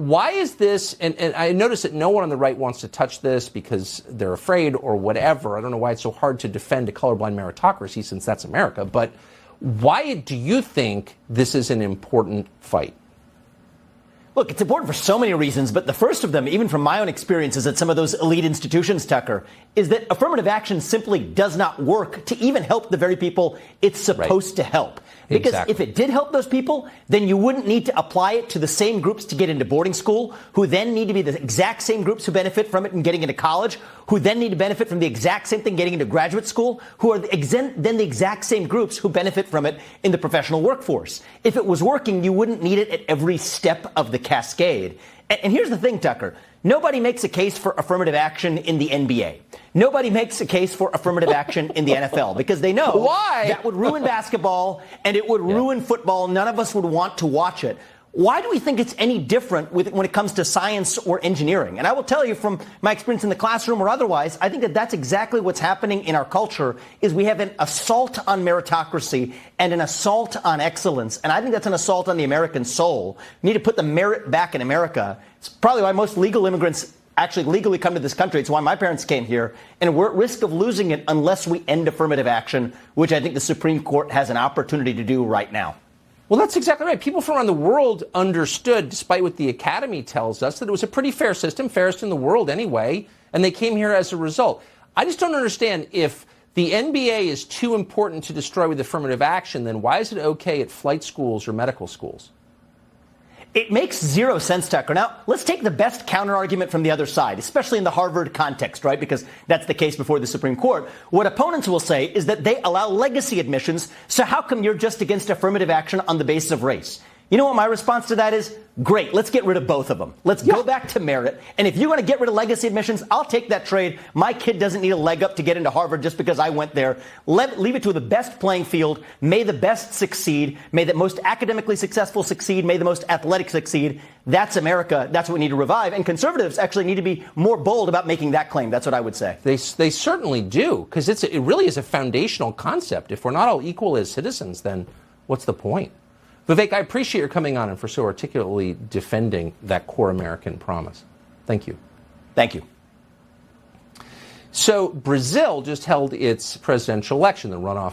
Why is this, and I notice that no one on the right wants to touch this because they're afraid or whatever. I don't know why it's so hard to defend a colorblind meritocracy since that's America, but why do you think this is an important fight? Look, it's important for so many reasons, but the first of them, even from my own experiences at some of those elite institutions, Tucker, is that affirmative action simply does not work to even help the very people it's supposed to help. Because if it did help those people, then you wouldn't need to apply it to the same groups to get into boarding school, who then need to be the exact same groups who benefit from it and getting into college, who then need to benefit from the exact same thing getting into graduate school, who are then the exact same groups who benefit from it in the professional workforce. If it was working, you wouldn't need it at every step of the cascade. And here's the thing, Tucker. Nobody makes a case for affirmative action in the NBA. Nobody makes a case for affirmative action in the NFL because they know that would ruin basketball and it would ruin football. None of us would want to watch it. Why do we think it's any different when it comes to science or engineering? And I will tell you from my experience in the classroom or otherwise, I think that that's exactly what's happening in our culture is we have an assault on meritocracy and an assault on excellence. And I think that's an assault on the American soul. We need to put the merit back in America. It's probably why most legal immigrants actually legally come to this country. It's why my parents came here. And we're at risk of losing it unless we end affirmative action, which I think the Supreme Court has an opportunity to do right now. Well, that's exactly right. People from around the world understood, despite what the Academy tells us, that it was a pretty fair system, fairest in the world anyway, and they came here as a result. I just don't understand if the NBA is too important to destroy with affirmative action, then why is it okay at flight schools or medical schools? It makes zero sense, Tucker. Now, let's take the best counterargument from the other side, especially in the Harvard context, right? Because that's the case before the Supreme Court. What opponents will say is that they allow legacy admissions, so how come you're just against affirmative action on the basis of race? You know what my response to that is? Great, let's get rid of both of them. Let's go back to merit. And if you want to get rid of legacy admissions, I'll take that trade. My kid doesn't need a leg up to get into Harvard just because I went there. Leave it to the best playing field. May the best succeed. May the most academically successful succeed. May the most athletic succeed. That's America. That's what we need to revive. And conservatives actually need to be more bold about making that claim. That's what I would say. They certainly do, because it really is a foundational concept. If we're not all equal as citizens, then what's the point? Vivek, I appreciate your coming on and for so articulately defending that core American promise. Thank you. Thank you. So Brazil just held its presidential election, the runoff.